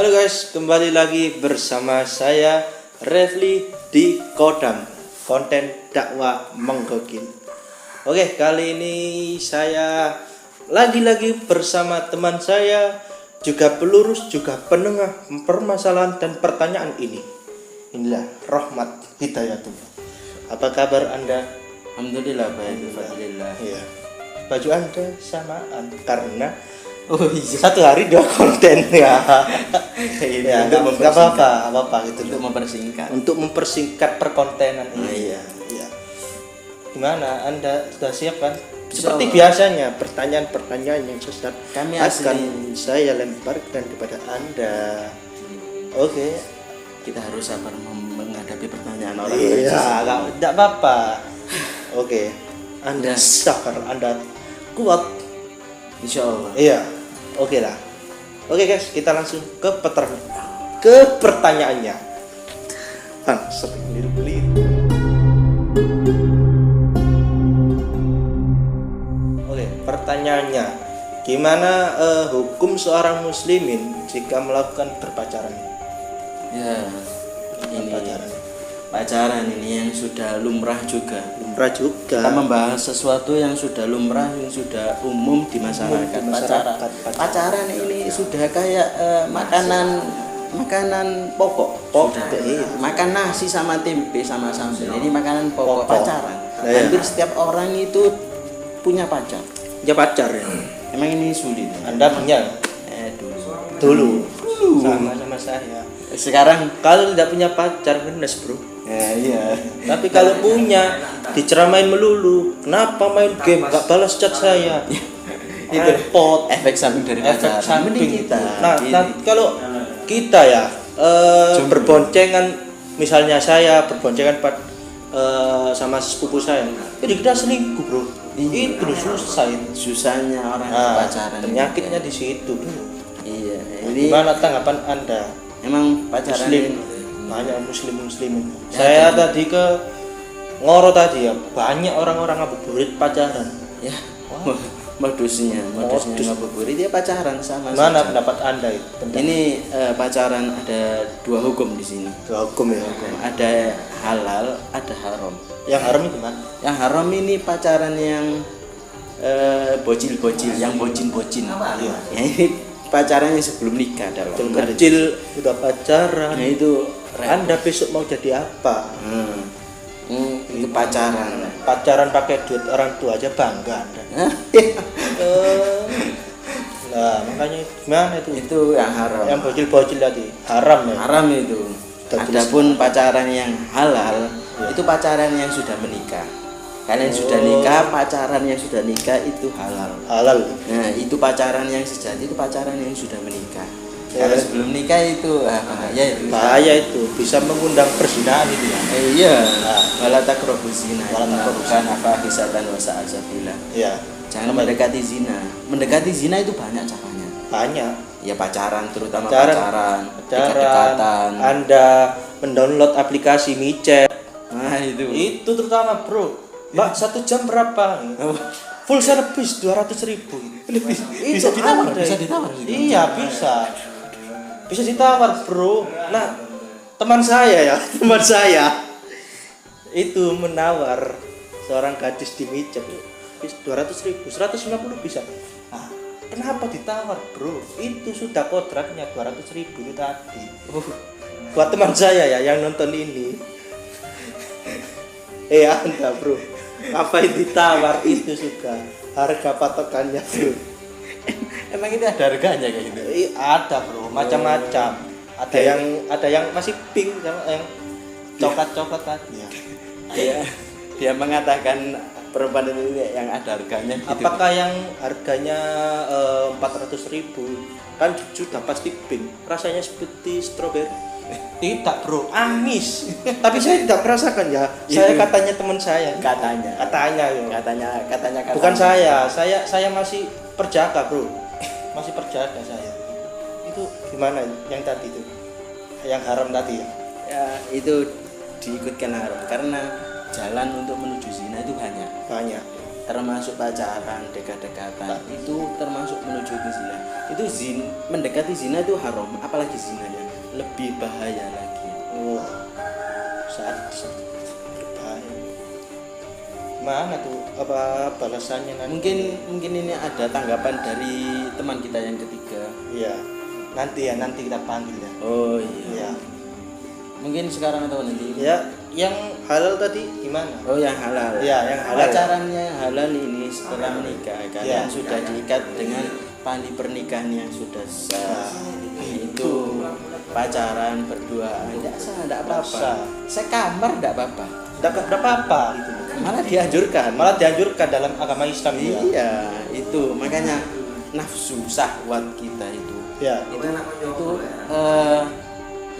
Halo guys, kembali lagi bersama saya Refli di Kodam, konten dakwah menggokil. Oke, kali ini saya lagi-lagi bersama teman saya, juga pelurus, juga penengah permasalahan dan pertanyaan ini. Inilah Rahmat Hidayatullah. Apa kabar Anda? Alhamdulillah baik, alhamdulillah. Iya. Baju Anda samaan karena iya. satu hari 2 konten ya. Ya, Untuk nggak apa-apa gitu untuk loh. mempersingkat. Untuk mempersingkat perkontenan ini. Iya. Iya. Gimana? Anda sudah siap kan? Insya Seperti Allah. biasanya, pertanyaan-pertanyaan yang sesat Kami akan asli- saya lemparkan kepada Anda. Oke. Kita harus sabar menghadapi pertanyaan orang. Iya, enggak apa-apa. Oke. Anda Ya. sabar, Anda kuat. Insya Allah. Iya. Oke lah. Oke guys, kita langsung ke pertanyaannya. Belit. Oke, pertanyaannya. Gimana hukum seorang muslimin jika melakukan berpacaran? Ya, ini Pacaran. pacaran ini yang sudah lumrah juga. Lumrah juga. Kita membahas sesuatu yang sudah lumrah, yang sudah umum di masyarakat. Umum di masyarakat. Pacaran ini sudah kayak makanan pokok. Sudah. Iya. Makan nasi sama tempe sama sambal. Ini makanan pokok pacaran. Nah, iya. Hampir setiap orang itu punya pacar. Ya pacar ya. Emang ini sulit. Anda punya? Dulu. Dulu. Sama saya. Sekarang Kalau tidak punya pacar benes bro. iya. Tapi kalau punya diceramain melulu. Kenapa main game gak balas chat saya? Itu Repot. efek samping dari Efek pacaran. samping. Mending kita. Nah, kalau kita ya berboncengan, misalnya saya berboncengan sama sepupu saya, jadi kita selingkuh bro. Iya. Itu susah itu. Susahnya orang Nah, pacaran. penyakitnya di situ bro. Iya. Ini Gimana tanggapan Anda? emang pacaran Muslim, ini- banyak muslimin. Saya tadi ke Ngoro tadi ya, banyak orang-orang ngabuburit pacaran. ya modusnya Modus. ngabuburit dia pacaran sama Mana saja. pendapat Anda itu? Ini pacaran ada dua hukum di sini. Hukum ya. Ada halal, ada haram. Yang haram itu mana? Yang haram ini pacaran yang bocil-bocil, yang bocin-bocin. Iya. Ya, ini pacarannya sebelum nikah dalam. Kecil udah pacaran. Nah itu Anda besok mau jadi apa? itu pacaran. Pacaran pakai duit orang tua aja bangga Anda. Nah, makanya gimana itu? Itu yang haram. Yang bocil-bocil tadi haram ya. Haram itu. Adapun pacaran yang halal itu pacaran yang sudah menikah. Kalian sudah nikah, pacaran yang sudah nikah itu halal. Halal. Nah, itu pacaran yang sejati itu pacaran yang sudah menikah. Kalau sebelum nikah itu bahaya itu. Bahaya itu, bisa mengundang perzinahan itu ya. Iya. Wala taqrabuz zina. Wala taqrabuz Bukan apa hisatan wa sa'asabila. Iya. Jangan mendekati zina. Mendekati zina itu banyak caranya. Banyak. Ya pacaran, terutama Pacaran. dekat-dekatan. Anda mendownload aplikasi micet. Nah, itu. Itu terutama bro. Mbak, 1 jam berapa? Full service 200.000. Bisa ditawar, ada. bisa ditawar. Iya, bisa ditawar bro. Nah, teman saya itu menawar seorang gadis di micet 200.000, 150 bisa. Nah, kenapa ditawar bro? Itu sudah kontraknya 200.000 itu tadi. Buat teman saya ya yang nonton ini. Anda bro, ngapain ditawar? Itu sudah harga patokannya bro. Emang itu ada harganya kayak gitu? Ada bro, macam-macam. Ada yang masih pink sama yang coklat tadi. Dia mengatakan perempuan itu yang ada harganya gitu. Apakah yang harganya 400.000 kan sudah pasti pink, rasanya seperti stroberi? Tidak bro, amis. Tapi saya tidak merasakan ya. Saya katanya teman saya. Katanya yo. Katanya. Bukan saya masih perjaka bro, masih perjaka saya. Itu gimana yang tadi itu, yang haram tadi ya? Ya itu diikutkan haram karena jalan untuk menuju zina itu banyak. termasuk pacaran, dekat-dekatan, itu termasuk menuju ke zina. Itu mendekati zina itu haram, apalagi zinanya lebih bahaya lagi. Oh, sadis, berbahaya. Mana tuh apa balasannya nanti? Mungkin ini ada tanggapan dari teman kita yang ketiga. Iya, nanti kita panggil ya. Oh iya. Iya. Mungkin sekarang atau nanti? Ya, yang halal tadi gimana? Oh yang halal. Ya, yang halal. Pacarannya halal ini setelah menikah, kalian Ya. sudah diikat dengan tali pernikahan yang sudah sah. Itu pacaran berduaan, tidak sah, tidak apa-apa. Sah. Sekamar tidak apa-apa. Tidak apa-apa gitu. Malah dianjurkan. Malah dianjurkan dalam agama Islam ya. Iya, itu makanya nafsu syahwat kita itu. Ya. Itu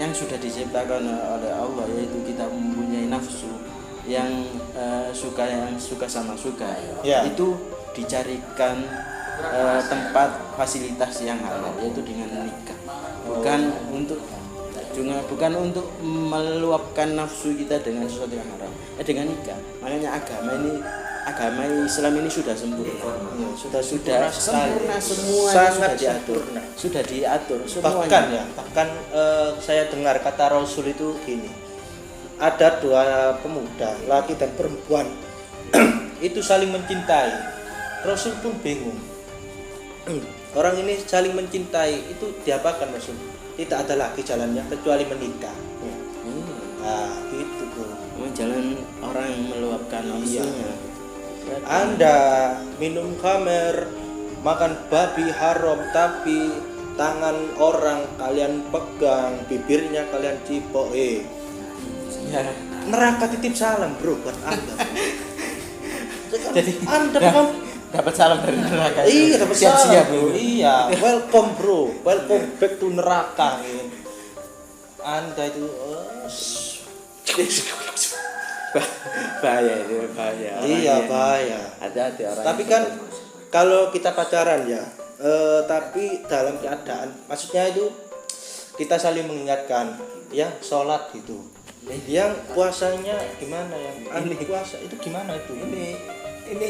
yang sudah diciptakan oleh Allah, yaitu kita mempunyai nafsu yang suka sama suka. Ya. Itu dicarikan tempat fasilitas yang halal, yaitu dengan nikah. Bukan untuk meluapkan nafsu kita dengan sesuatu yang haram, dengan nikah. Makanya agama Islam ini sudah sempurna. Ya, sudah Sempurna semua, sangat sudah diatur semuanya. Bahkan saya dengar kata Rasul itu gini, ada dua pemuda, laki dan perempuan itu saling mencintai. Rasul pun bingung, orang ini saling mencintai itu diapakan Rasul? Tidak ada lagi jalannya kecuali menikah. Nah gitu bro. Jalan orang yang meluapkan nafsunya. Anda minum khamer, makan babi haram, tapi tangan orang kalian pegang, bibirnya kalian cipok, Ya. neraka titip salam bro buat Anda. Jadi Anda dapat salam dari neraka. iya dapat Siap-siap, salam bro. Iya, welcome bro, welcome back to neraka. Anda itu bahaya itu, bahaya. iya bahaya. Hati-hati orang. Tapi kan kalau kita pacaran ya, tapi dalam keadaan, maksudnya itu kita saling mengingatkan, yang sholat gitu, yang puasanya gimana, yang aneh puasa itu gimana itu? Ini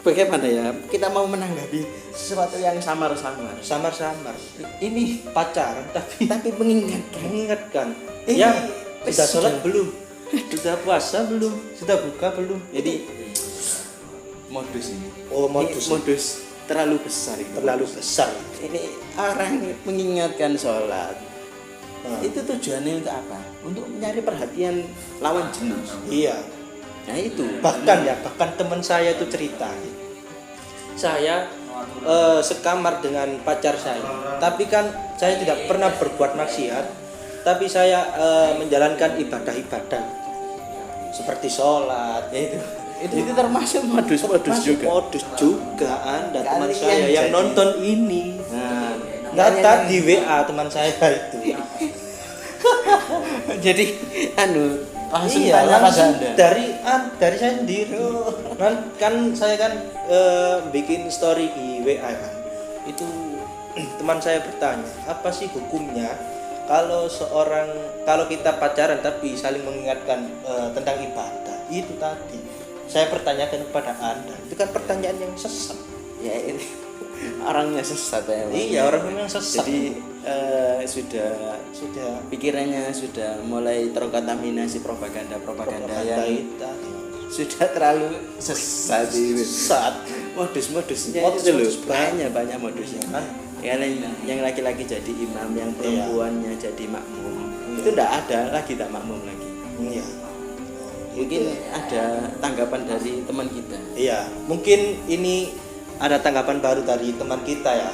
bagaimana ya? Kita mau menanggapi sesuatu yang samar-samar. Samar-samar. Ini pacaran tapi mengingatkan. Ini Yang sudah sudah. sholat belum? Sudah puasa belum? Sudah buka belum? Jadi modus ini. Oh modus. Modus terlalu besar ini. Terlalu besar. Ini orang mengingatkan sholat. Nah. Itu tujuannya untuk apa? Untuk mencari perhatian lawan jenis. Iya. Nah itu. Bahkan teman saya itu cerita. Saya sekamar dengan pacar saya, tapi kan saya tidak pernah berbuat maksiat, tapi saya menjalankan ibadah-ibadah seperti sholat, Itu termasuk modus-modus juga. Modus juga Anda teman Kalian saya yang jadi- nonton ini. Nah, Nata di WA teman saya itu. jadi langsung Iya, tanya pada langsung Anda. dari saya sendiri. Kan saya kan bikin story di WA kan. Itu teman saya bertanya, apa sih hukumnya kalau kita pacaran tapi saling mengingatkan tentang ibadah? Itu tadi saya pertanyakan kepada Anda. Itu kan pertanyaan yang sesat. Ya ini orangnya sesat ya. Iya, orang yang sesat. Jadi sudah pikirannya sudah mulai terkontaminasi propaganda yang sudah terlalu sesat ini. Sesat. Modusnya Modus itu loh, banyak. banyak modusnya kan. Yang laki-laki jadi imam, yang perempuannya jadi makmum. Itu enggak ada lagi, tak makmum lagi. Iya. Mungkin ada tanggapan dari teman kita. Iya, mungkin ini ada tanggapan baru dari teman kita ya.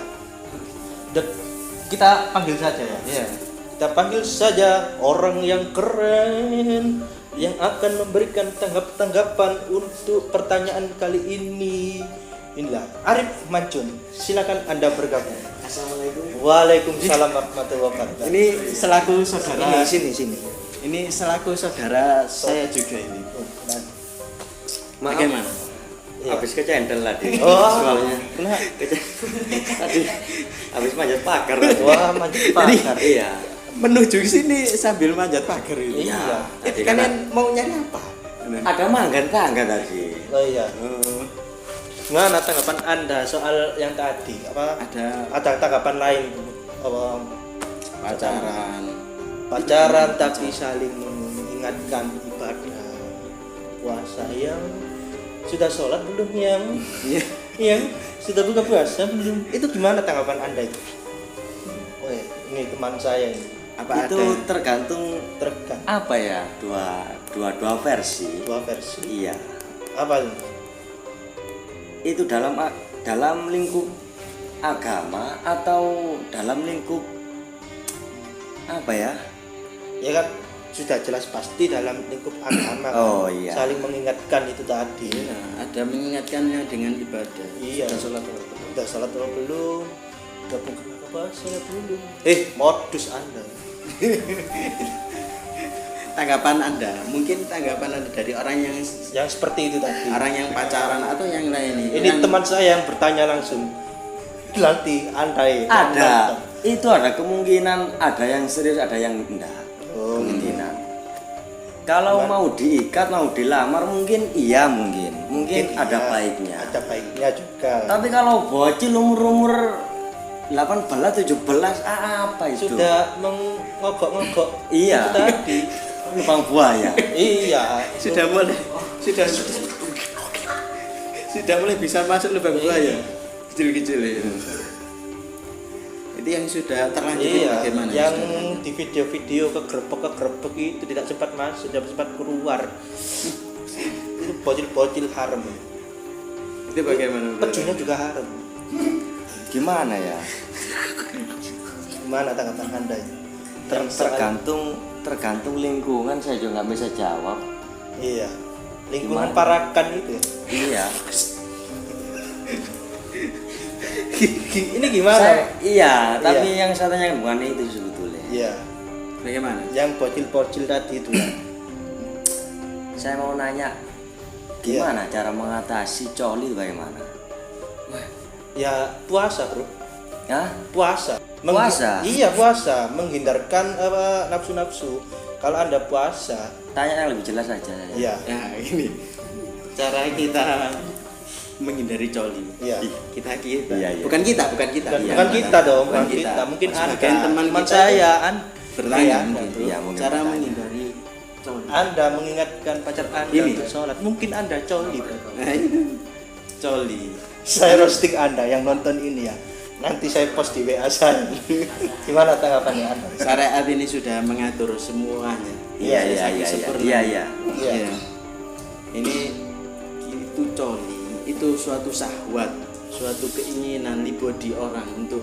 Kita panggil saja ya. Iya. Kita panggil saja orang yang keren yang akan memberikan tanggapan untuk pertanyaan kali ini. Inilah Arif Mancun. Silakan Anda bergabung. Assalamualaikum. Waalaikumsalam warahmatullahi wabarakatuh. Ini selaku saudara. Sini. Ini selaku saudara saya juga ini. Bagaimana? Habis kecendel tadi. Oh, soalnya nah, tadi habis manjat pagar. wah manjat pagar. Iya. Menuju sini sambil manjat pagar ini. Iya. Tadi Kalian mau nyari apa? ada manggan tangga tadi. Oh iya. Gimana tanggapan Anda soal yang tadi? Apa ada tanggapan lain? Apa pacaran tapi saling mengingatkan ibadah puasa yang sudah sholat belum, yang sudah buka puasa belum, itu gimana tanggapan Anda itu? Oh ya, ini teman saya ini. Apa itu tergantung apa ya, dua versi. Iya. Apa itu dalam lingkup agama atau dalam lingkup apa ya? Ya kan sudah jelas pasti dalam lingkup agama. Oh iya. Saling mengingatkan itu tadi. Iya, ada mengingatkannya dengan ibadah. Iya. Sudah sholat belum? Udah buka puasa belum? Modus Anda. Tanggapan Anda dari orang yang seperti itu tadi. orang yang pacaran atau yang lain Ini teman saya yang bertanya langsung. Nanti Anda ada. Itu ada kemungkinan, ada yang serius, ada yang enggak. Kemungkinan. Kalau mau diikat, mau dilamar mungkin iya, mungkin ada baiknya. Ada baiknya juga. Tapi kalau bocil umur 18, 17 apa itu? Sudah mengogok-ngogok. Iya. Itu tadi. Lubang buaya. Iya. sudah mulai bisa masuk lubang buaya kecil-kecil itu. Itu yang sudah terlanjur bagaimana? Yang di video-video kegerebek itu tidak sempat masuk, tidak sempat keluar. Itu bocil-bocil haram. Itu bagaimana? Pejunya juga haram. Gimana ya? Gimana tanggapan Anda? Tergantung lingkungan, saya juga nggak bisa jawab. Iya. Lingkungan parakan itu. Iya. Ini gimana? Tapi yang saya tanyakan bukan itu sebetulnya. Iya. Bagaimana? Yang bocil-bocil tadi itu. Saya mau nanya, gimana cara mengatasi coli itu bagaimana? Ya puasa, Bro. Hah? Puasa. Iya, puasa, menghindarkan nafsu-nafsu. Kalau Anda puasa, tanya yang lebih jelas aja. Iya. Nah, ini cara kita menghindari coli. Iya. Kita. Iya. Bukan kita. Bukan kita dong, bukan kita. Mungkin sebagian teman saya bertanya mungkin. Iya, mungkin cara bertanya. menghindari coli. Anda mengingatkan pacar Anda untuk sholat. Mungkin Anda coli, Bro. Nah, itu coli. Saya roasting Anda yang nonton ini ya. Nanti saya post di WA saya. Gimana tanggapannya Anda? Syariat ini sudah mengatur semuanya. Iya. Ini itu coli, itu suatu syahwat, suatu keinginan libodi orang untuk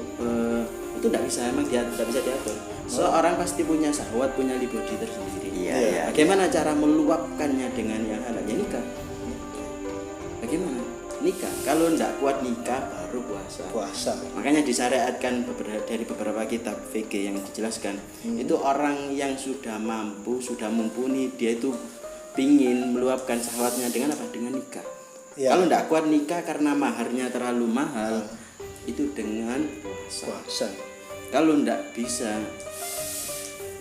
itu tidak bisa, emang dia tidak bisa diatur. Seorang pasti punya syahwat, punya libodi tersendiri. Iya. Bagaimana cara meluapkannya dengan yang halal? Ya nikah. Bagaimana? Nikah. Kalau tidak kuat nikah baru puasa. Makanya disyariatkan dari beberapa kitab fikih yang dijelaskan. Itu orang yang sudah mampu, sudah mumpuni, dia itu pingin meluapkan syahwatnya dengan apa? Dengan nikah. Ya. Kalau tidak kuat nikah karena maharnya terlalu mahal, itu dengan puasa. Kalau tidak bisa,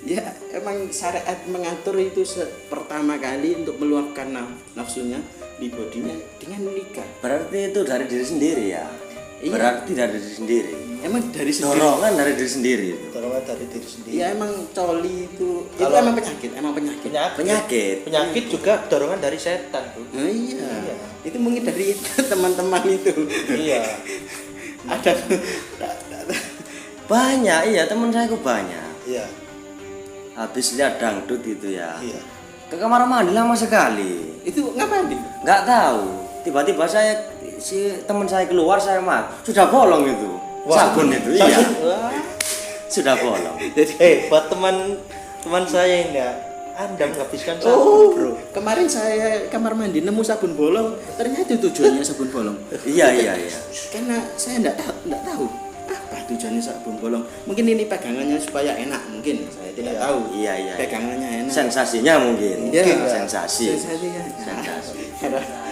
ya emang syariat mengatur itu pertama kali untuk meluapkan nafsunya di bodinya dengan nikah. Berarti itu dari diri sendiri ya? Iya. Berarti dari diri sendiri. Emang dari sendiri. Dorongan dari diri sendiri. Dorongan dari diri sendiri. Iya, emang coli itu emang penyakit. Penyakit juga dorongan dari setan, Bro. Nah, iya. Itu mungkin dari teman-teman itu. Iya. Ada banyak, iya, teman saya kok banyak. Iya. Habis lihat dangdut itu ya. Iya. Ke kamar mandi lama sekali. itu ngapain? Nggak tahu. Tiba-tiba si teman saya keluar, saya sudah bolong itu. Sabun itu. Iya. Sudah bolong. Jadi buat teman saya ini ya, Anda menghabiskan sabun, Bro. Kemarin saya kamar mandi nemu sabun bolong, ternyata tujuannya sabun bolong. Iya. Karena saya enggak tahu apa tujuannya sabun bolong. Mungkin ini pegangannya supaya enak, mungkin saya tidak tahu. Iya. Pegangannya enak. Sensasinya mungkin. Iya. Sensasi.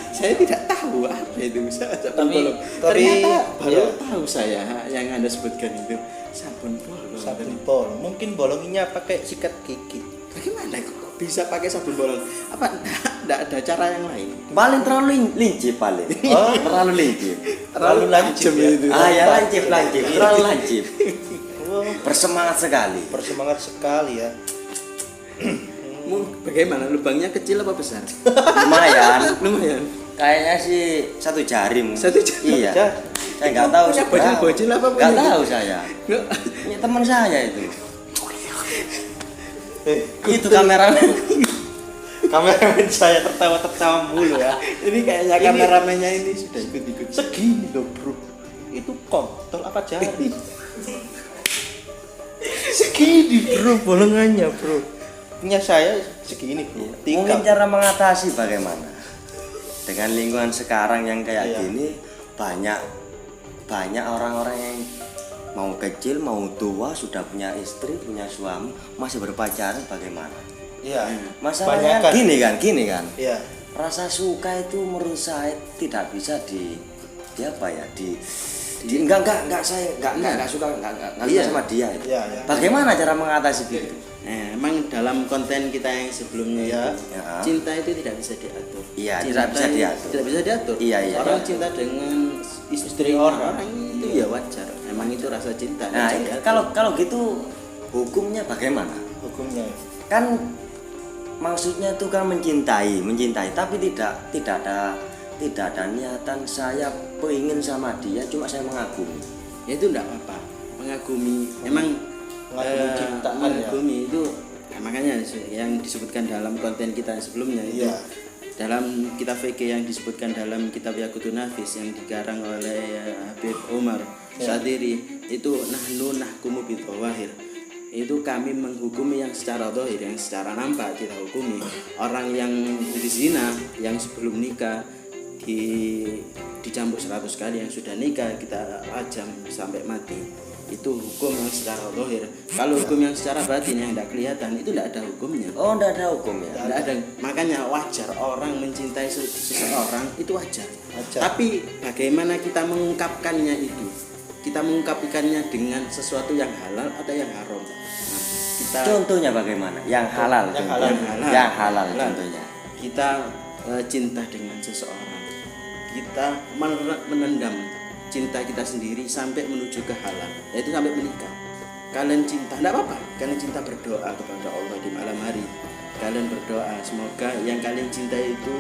Saya tidak tahu apa itu sabun bolong. Tapi Ternyata baru tahu saya yang Anda sebutkan itu sabun bolong. Sabun bolong. Mungkin bolonginya pakai sikat gigi. Bagaimana kok bisa pakai sabun bolong? Apa enggak ada cara yang lain? Paling terlalu lincip paling. Oh. Terlalu lincip. Terlalu lancip ya. Ya lancip, terlalu lancip. Oh, Bersemangat sekali. bersemangat sekali ya. Bagaimana lubangnya kecil apa besar? Lumayan. Kayaknya sih 1 jari mungkin. 1 jari? Iya. Saya nggak tahu. Punya bocil-bocil apa punya? Nggak tahu saya. Punya teman saya itu. Itu kameramen. Kameramen saya tertawa-tertawa mulu ya. Ini kayaknya kameramennya ini sudah ikut-ikut. Segini loh bro. Itu kontol apa jari? Segini bro bolongannya bro. Punya saya segini bro. Mungkin cara mengatasi bagaimana? Dengan lingkungan sekarang yang kayak gini banyak orang-orang yang mau kecil mau tua sudah punya istri punya suami masih berpacaran bagaimana? Iya. Masalahnya gini kan. Iya. Rasa suka itu menurut saya tidak bisa enggak saya enggak suka sama dia itu. Iya. Bagaimana cara mengatasi itu? Emang dalam konten kita yang sebelumnya Ya. cinta itu tidak bisa diatur. Iya, Cinta tidak bisa diatur. Tidak bisa diatur. Iya. Orang cinta dengan istri orang itu ya wajar. Emang itu rasa cinta. Nah, bisa diatur. kalau gitu hukumnya bagaimana? Hukumnya. Kan maksudnya itu kan mencintai tapi tidak ada niatan saya pengen sama dia, cuma saya mengagumi. Ya itu enggak apa-apa. Mengagumi emang Mengagumi ciptaan ya. mengagumi itu makanya yang disebutkan dalam konten kita yang sebelumnya itu Iya. dalam kitab fikih yang disebutkan dalam kitab Yaqutun Nafis yang dikarang oleh Habib Umar Syadiri itu nahnu nahkumu bidzawahir. Itu kami menghukumi yang secara zahir, yang secara nampak kita hukumi. Orang yang berzina yang sebelum nikah dicampur 100 kali, yang sudah nikah kita rajam sampai mati. Itu hukum yang secara zahir. Kalau hukum yang secara batin yang tidak kelihatan itu tidak ada hukumnya. Oh, tidak ada hukum ya. Tidak ada. Makanya wajar orang mencintai seseorang itu wajar. Wajar. Tapi bagaimana kita mengungkapkannya itu? Kita mengungkapkannya dengan sesuatu yang halal atau yang haram. Nah, kita Contohnya bagaimana? Yang halal. Yang contohnya. halal. Yang halal contohnya. Kita cinta dengan seseorang. Kita menendam cinta kita sendiri sampai menuju ke halal, yaitu sampai menikah. Kalian cinta, tidak apa-apa. Kalian cinta berdoa kepada Allah di malam hari. Kalian berdoa semoga yang kalian cintai itu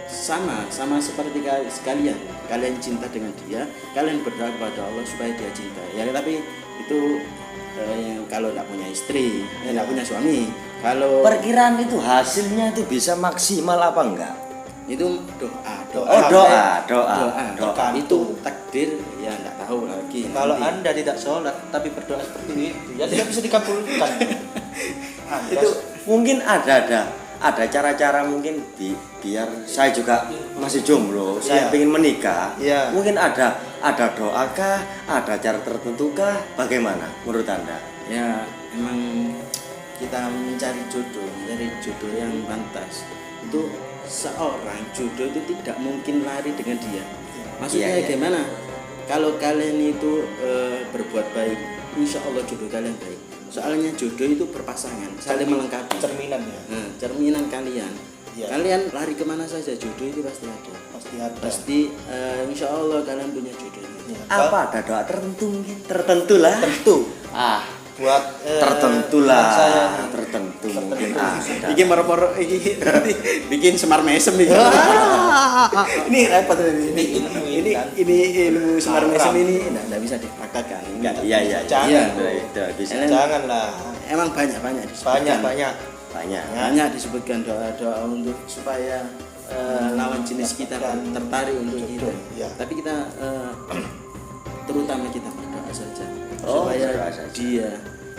sama seperti sekalian. Kalian cinta dengan dia, kalian berdoa kepada Allah supaya dia cinta. Ya, tapi itu kalau tidak punya istri, tidak punya suami. Kalau Perkiraan itu hasilnya itu bisa maksimal apa enggak? itu doa. Oh, doa. Itu takdir ya enggak tahu lagi. Kalau nanti. Anda tidak sholat tapi berdoa seperti itu, ya tidak bisa dikabulkan. Itu mungkin ada cara-cara mungkin biar saya juga masih jomblo, saya Iya. ingin menikah. Iya. Mungkin ada doa kah, ada cara tertentu kah? Bagaimana menurut Anda? Ya emang kita mencari jodoh yang pantas. Itu seorang jodoh itu tidak mungkin lari dengan dia. Maksudnya Iya. gimana? Kalau kalian itu berbuat baik, insya Allah jodoh kalian baik. Soalnya jodoh itu berpasangan, saling melengkapi. Cerminan ya. Nah, cerminan kalian. Iya. Kalian lari kemana saja, jodoh itu pasti ada. Pasti ada. Pasti insya Allah kalian punya jodohnya. Ya, Apa ada doa tertentu mungkin? Tertentu lah. Tentu buat Tertentu teman lah. saya. Tertentu mungkin ada. Bikin moro-moro iki bikin semar mesem iki. Ini repot ini ilmu semar mesem ini enggak bisa dipraktekkan. Enggak. Iya. Jangan. Tidak bisa. Janganlah. Emang banyak Banyak. banyak disebutkan doa-doa untuk supaya lawan jenis kita tertarik untuk kita. Iya. Tapi kita terutama kita berdoa saja Oh, supaya berdoa saja. dia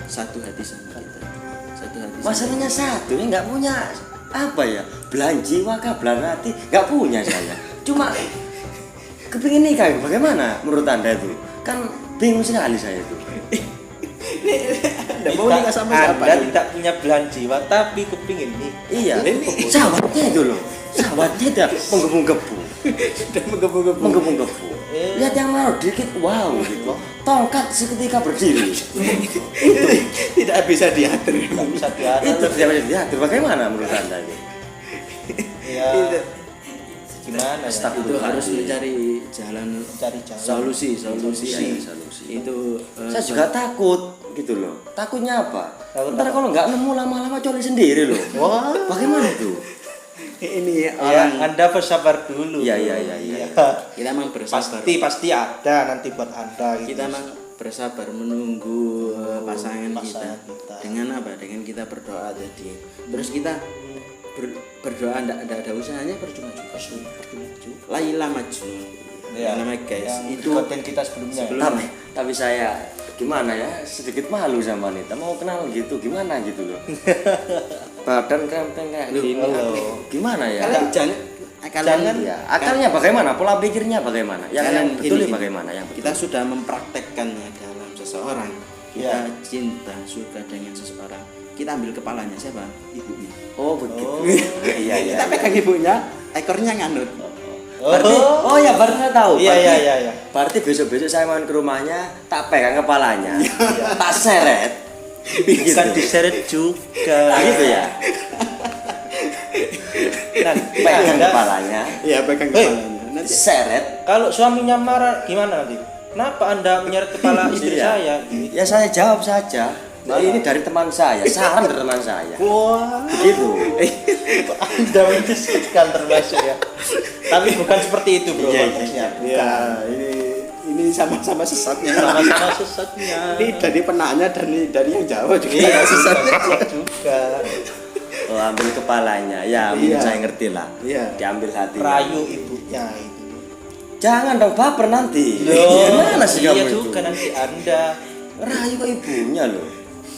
satu hati sama kita. Satu hati. sama Masalahnya satu, ini nggak punya apa ya, belanjiwa kah, belarati, nggak punya saya. Cuma kepingin nikah, bagaimana menurut Anda itu? Kan bingung sekali saya itu. Anda mau nikah sama siapa? Anda nih? tidak punya belan jiwa tapi kepingin nih. Iya, sahabatnya itu loh, sahabatnya itu menggebu-gebu, Sudah menggebu-gebu. menggebu-gebu. Lihat yang naruh dikit, wow gitu. tongkat seketika berdiri. Itu tidak bisa diatur. Nggak bisa diatur. Itu tidak bisa diatur. Bagaimana menurut Anda ini? Ya, Itu, gimana ya? Astagfirullah. itu harus mencari jalan Cari jalan. solusi. Itu Saya juga takut gitu loh. Takutnya apa? Takut Ntar kalau nggak nemu lama-lama coli sendiri loh. Wah, Bagaimana itu? ini ya, orang Anda bersabar dulu. Iya. kita memang bersabar. Pasti ada nanti buat Anda gitu. Kita memang bersabar menunggu pasangan pasangan kita. kita. Dengan apa? Dengan kita berdoa tadi. Terus kita berdoa tidak ada usahanya percuma juga. Laila Majnun. Ya, namanya guys. yang Itu konten kita sebelumnya. Tapi saya gimana ya, sedikit malu sama wanita, mau kenal gitu gimana gitu loh. Badan krempeng kayak gini, gimana ya? kalian jangan Ya, akalnya bagaimana, pola pikirnya bagaimana, yang Kalian betul ini, bagaimana, yang betul. kita sudah mempraktekkannya dalam seseorang. Kita Ya. cinta suka dengan seseorang, kita ambil kepalanya siapa? Ibunya. Oh begitu. Iya. Kita pegang ibunya, ekornya nganut. Berarti, oh ya baru saya tahu. Iya, Berarti- iya. Berarti besok-besok saya main ke rumahnya, tak pegang kepalanya, tak seret. Bukan diseret juga. Nah, gitu ya. Nanti Pegang Anda, kepalanya, Iya, pegang kepalanya. Nanti seret. kalau suaminya marah gimana nanti? Kenapa Anda menyeret kepala istri Iya. saya? Ya saya jawab saja. Nah, ini dari teman saya, saran dari teman saya. Wah, Begitu. Anda mendiskusikan termasuk ya. Tapi bukan seperti itu, Bro. Iya, Maksudnya bukan. ya, ini sama-sama sesatnya. Sama-sama sesatnya. Ini dari penanya dan dari yang jawab juga Iya, sesatnya. juga. Oh, ambil kepalanya. Ya, mungkin Iya. saya ngerti lah. Iya. Diambil hati. Rayu ibunya itu. Jangan dong baper nanti. Loh, Gimana sih iya kamu itu? juga nanti Anda. Rayu kok ibunya loh.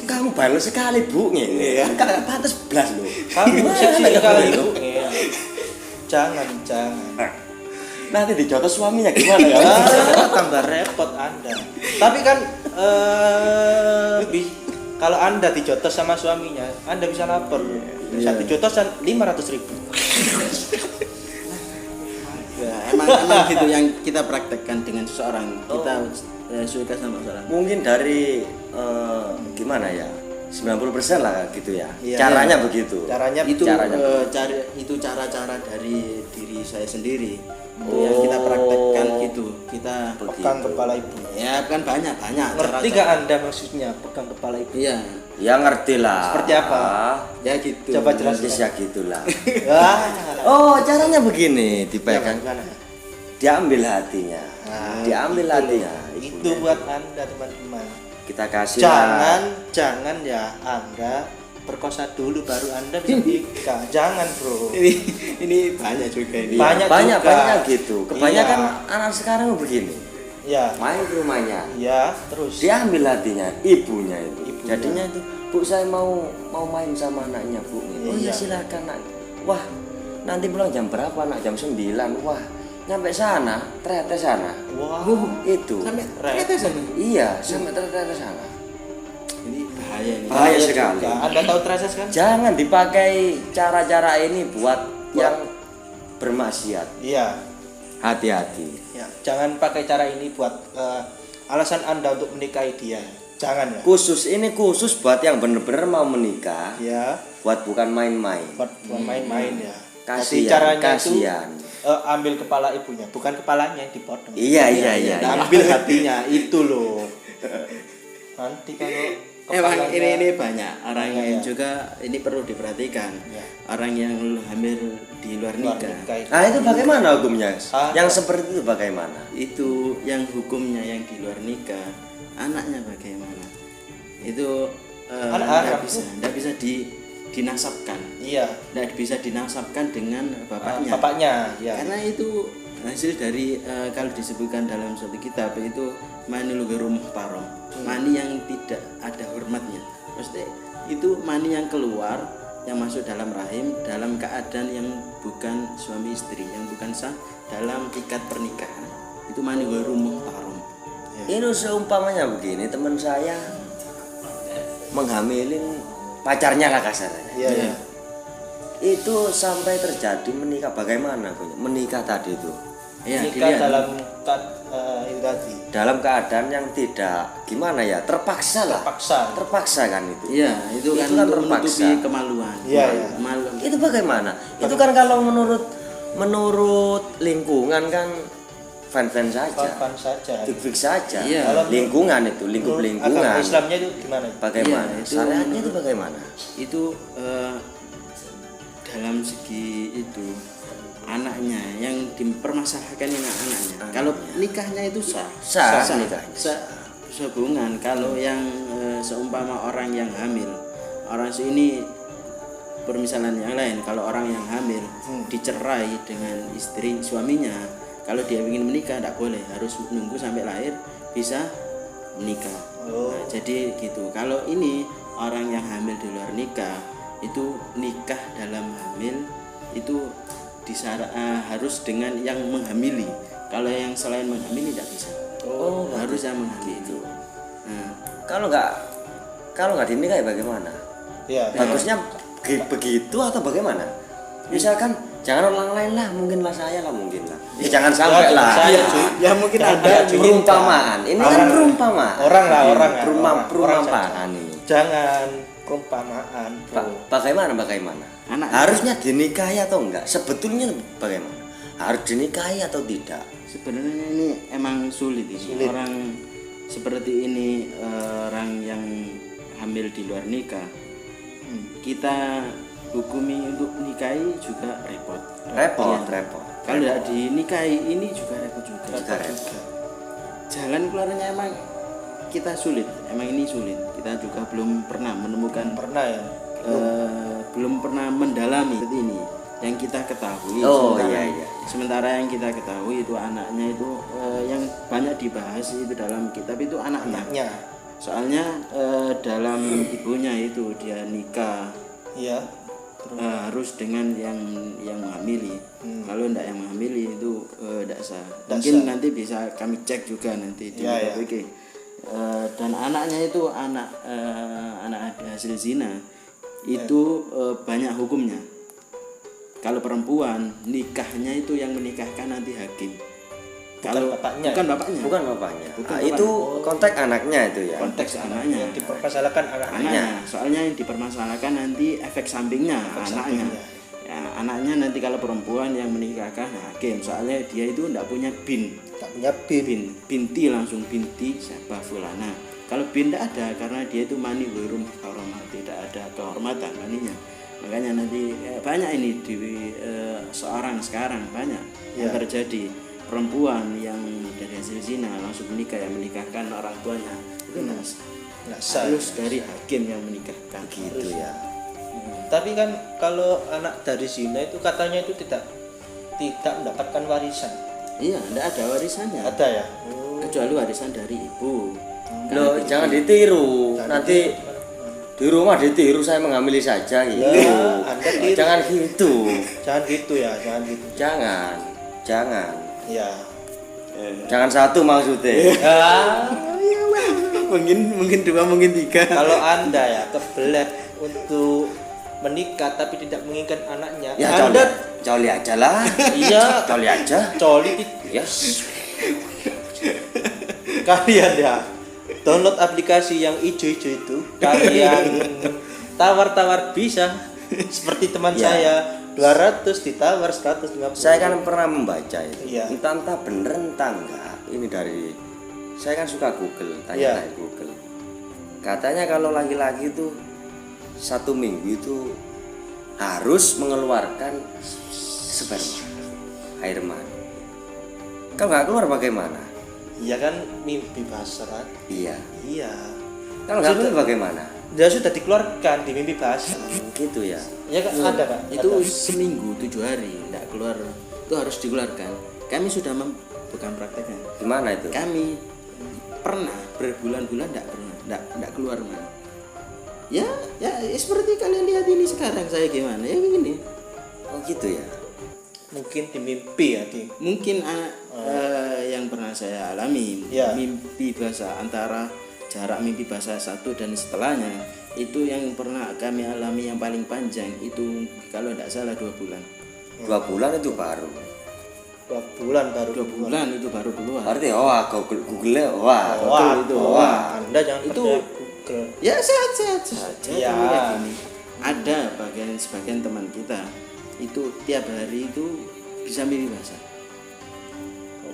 Kamu baru sekali bu nih. Iya. Kakak pantas belas loh. Kamu Gimana seksi kamu sekali, itu? Bu. Iya. Jangan. Nanti dijotos suaminya gimana ya? Tambah repot Anda. Tapi kan kalau Anda dijotos sama suaminya, Anda bisa lapor. Satu jotosan 500.000. Ya, emang gitu yang kita praktekkan dengan seseorang. Kita suka sama seseorang. Mungkin dari gimana ya? 90% lah gitu ya. Iya. Caranya begitu. Caranya Itu Caranya. itu cara-cara dari diri saya sendiri. Itu yang kita praktekkan gitu. Kita pegang kepala ibu. ya kan banyak Ngerti gak Anda maksudnya pegang kepala ibu? Iya. Ya ngerti lah. Seperti apa? Ya gitu. Coba jelaskan. Ya gitulah. Wah. Oh, caranya begini, dipegang. Gimana? Diambil hatinya. Nah, Diambil itu hatinya. loh. Itu buat Anda teman-teman. Kita kasih Jangan ya Anda perkosa dulu baru Anda bisa nikah. Jangan, Bro. ini banyak juga ini. Banyak banyak juga. gitu. Kebanyakan Iya. anak sekarang begini. Ya. Main ke rumahnya. Ya, terus. Diambil hatinya ibunya itu. Ibunya. Jadinya itu, Bu saya mau main sama anaknya, Bu. Oh Iya. iya silakan, Nak. Wah, nanti pulang jam berapa, Nak? Jam 9. Wah, nyampe sana, ternyata sana. Wah, Itu. Sampai Red. ternyata sana. Iya, sampai ternyata sana. Ini bahaya nih. Bahaya sekali. juga. Anda tahu Traces kan? Jangan dipakai cara-cara ini buat yang bermaksiat. Iya. Hati-hati. Ya, jangan pakai cara ini buat alasan Anda untuk menikahi dia. Jangan ya. Khusus buat yang benar-benar mau menikah, Ya, buat bukan main-main. buat main-main ya. Jadi Kasihan, caranya kasihan. itu ambil kepala ibunya, bukan kepalanya yang dipotong. Iya. Ambil hatinya itu loh. Nanti kalau Emang kepalanya- ini banyak orang Iya, yang iya. juga ini perlu diperhatikan. Iya. Orang yang hamil di luar nikah. itu. Nah itu bagaimana hukumnya? Ah. Yang seperti itu bagaimana? Itu yang hukumnya yang di luar nikah, anaknya bagaimana? Itu Anak Arab, tidak bisa dinasabkan. Iya. Tidak bisa dinasabkan dengan bapaknya. Bapaknya, ya. Karena itu hasil dari kalau disebutkan dalam suatu kitab itu mani lugarum parom, mani yang tidak ada hormatnya. Maksudnya itu mani yang keluar yang masuk dalam rahim dalam keadaan yang bukan suami istri, yang bukan sah dalam ikat pernikahan. Itu mani lugarum parom. Ini seumpamanya begini, teman saya menghamilin pacarnya lah kasarnya. Iya, iya. Itu sampai terjadi menikah bagaimana? Menikah tadi itu Iya, nikah dilihat. dalam itu tadi dalam keadaan yang tidak gimana ya, terpaksa lah. paksa. Kan itu. Iya, itu kan kan untuk terpaksa. menutupi kemaluan. Iya, iya. Malu. Itu bagaimana? Itu kan kalau menurut lingkungan kan fan saja. Fan saja. Fix saja. Iya. Kalau Lingkungan itu, lingkup Agama lingkungan. Islamnya itu gimana? Bagaimana? Iya, itu- Syariatnya itu bagaimana? Itu dalam segi itu anaknya yang dipermasalahkan ini anaknya. Kalau nikahnya itu sah. Sah nikahnya. Sehubungan kalau yang seumpama orang yang hamil, orang ini permisalan yang lain, kalau orang yang hamil dicerai dengan istri suaminya, kalau dia ingin menikah tidak boleh, harus nunggu sampai lahir bisa menikah. Nah, jadi gitu. Kalau ini orang yang hamil di luar nikah, itu nikah dalam hamil itu harus dengan yang menghamili. Kalau yang selain menghamili tidak bisa. Harus yang menghamili. Nah, Kalau nggak dinikahi bagaimana? Iya. Bagusnya begitu atau bagaimana? Misalkan jangan orang lain lah, mungkin lah saya lah, mungkin lah. Ya, jangan sampai lah. saya, cuy. ya mungkin Jangan ada cuy. Perumpamaan. Ini kan perumpamaan. Orang lah. Perumpamaan ini. Jangan perumpamaan. Bagaimana? Anak- Harusnya dinikahi atau enggak? Sebetulnya bagaimana? Harus dinikahi atau tidak? sebenarnya ini emang sulit ini. Orang seperti ini, orang yang hamil di luar nikah, kita hukumi untuk nikahi juga repot. Repot. Kalau tidak dinikahi ini juga repot juga. Jalan keluarnya emang kita sulit, emang ini sulit. Kita juga belum pernah menemukan, Pernah ya. belum pernah mendalami seperti ini. Yang kita ketahui, Oh, iya. sementara yang kita ketahui itu anaknya itu yang banyak dibahas itu dalam kitab itu anaknya. Soalnya dalam ibunya itu dia nikah Iya. harus dengan yang menghamili. Kalau tidak yang menghamili itu tidak sah. Ndak Mungkin sah. nanti bisa kami cek juga nanti di Ya, ya. PPG. Dan anaknya itu anak hasil zina itu banyak hukumnya. Kalau perempuan nikahnya itu yang menikahkan nanti hakim. Kalau bapaknya. bukan bapaknya. Bukan bapaknya. Bukan Itu konteks anaknya itu ya. Konteks anaknya. Yang dipermasalahkan anaknya. Soalnya yang dipermasalahkan nanti efek sampingnya anaknya. Ya, anaknya nanti kalau perempuan yang menikahkan hakim, soalnya dia itu tidak punya bin. Tak punya bin. Binti langsung binti siapa fulana. Kalau bin tidak ada karena dia itu mani wirum hormat, tidak ada kehormatan maninya. Makanya nanti banyak ini di seorang sekarang banyak yang terjadi, perempuan yang dari hasil zina langsung menikah, yang menikahkan orang tuanya itu Nggak sah. harus dari hakim yang menikahkan Gitu ya. Tapi kan kalau anak dari zina itu katanya itu tidak mendapatkan warisan. Iya, tidak ada warisannya Ada ya? kecuali warisan dari ibu. Loh, jangan ditiru. Nanti di rumah ditiru saya menghamili saja gitu. Anda tiru. Jangan gitu. Jangan gitu ya, jangan gitu. Jangan. Ya. Jangan satu maksudnya. mungkin dua, mungkin tiga. Kalau Anda ya kebelet untuk menikah tapi tidak menginginkan anaknya, Ya Anda coli aja lah. iya Coli aja. coli Yes. kalian ya download aplikasi yang ijo-ijo itu, kalian tawar-tawar bisa seperti teman Ya. saya 200 ditawar 150. Saya kan pernah membaca itu. Iya. Entah bener entah enggak. Ini dari saya kan suka Google, Iya. tanya Google. Katanya kalau laki-laki itu 1 minggu itu harus mengeluarkan sperma, air mani. Kalau nggak keluar bagaimana? Iya kan mimpi basah kan? Iya. Iya. Kalau nggak keluar bagaimana? Dia sudah dikeluarkan di mimpi basah. Gitu ya. Ya kan ada Pak. Itu Ada. seminggu 7 hari tidak keluar, itu harus dikeluarkan. Kami sudah bukan prakteknya. Gimana itu? Kami pernah berbulan-bulan tidak keluar mana. Ya seperti kalian lihat ini sekarang saya gimana ya gini. Oh gitu ya. Mungkin di mimpi ya di. Mungkin yang pernah saya alami, Ya. mimpi basah, antara jarak mimpi basah 1 dan setelahnya itu yang pernah kami alami yang paling panjang itu kalau tidak salah 2 bulan. 2 bulan itu baru. 2 bulan baru 2 bulan itu baru keluar. Berarti Google-nya wah. Wah, itu. wah, Anda jangan Itu percaya Google. ya sehat-sehat saja. Ya. Tapi kayak gini. Ada sebagian teman kita itu tiap hari itu bisa mimpi basah.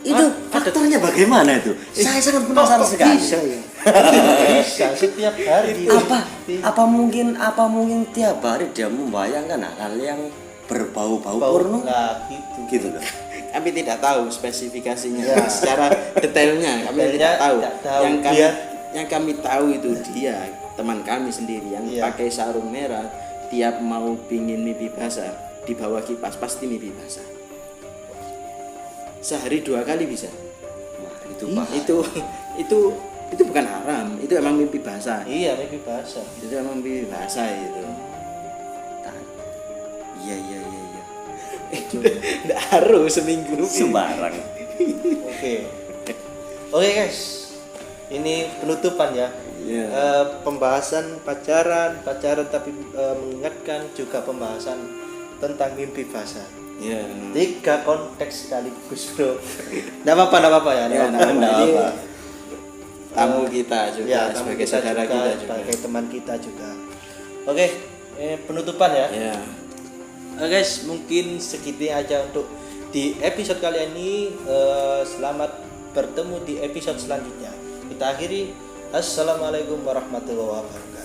Itu faktornya bagaimana itu? Saya sangat penasaran sekali. Bisa ya. Bisa setiap hari. Apa mungkin tiap hari dia membayangkan hal yang berbau-bau porno? Lah gitu. Gitu loh. Kami tidak tahu spesifikasinya Ya. secara detailnya. Kami tidak tahu. tidak tahu. Yang kami tahu itu dia teman kami sendiri yang Iya. pakai sarung merah. Tiap mau pingin mimpi basah di bawah kipas pasti mimpi basah. Sehari 2 kali bisa. Wah, itu bahaya. Itu bukan haram. Itu emang mimpi basah. Iya, mimpi basah. Itu emang mimpi basah itu. Iya. Nggak harus seminggu. Sembarang. Oke. Oke guys. Ini penutupan ya. Iya. Pembahasan pacaran tapi mengingatkan juga pembahasan tentang mimpi basah. Ya. 3 konteks sekaligus, Bro. Enggak apa-apa ya. Ya, nggak apa-apa. ini tamu kita juga Ya, tamu sebagai kita saudara juga, kita juga. sebagai teman kita juga. Oke, penutupan ya. Ya. Guys, mungkin segitu aja untuk di episode kali ini. Selamat bertemu di episode selanjutnya. Kita akhiri. Assalamualaikum warahmatullahi wabarakatuh.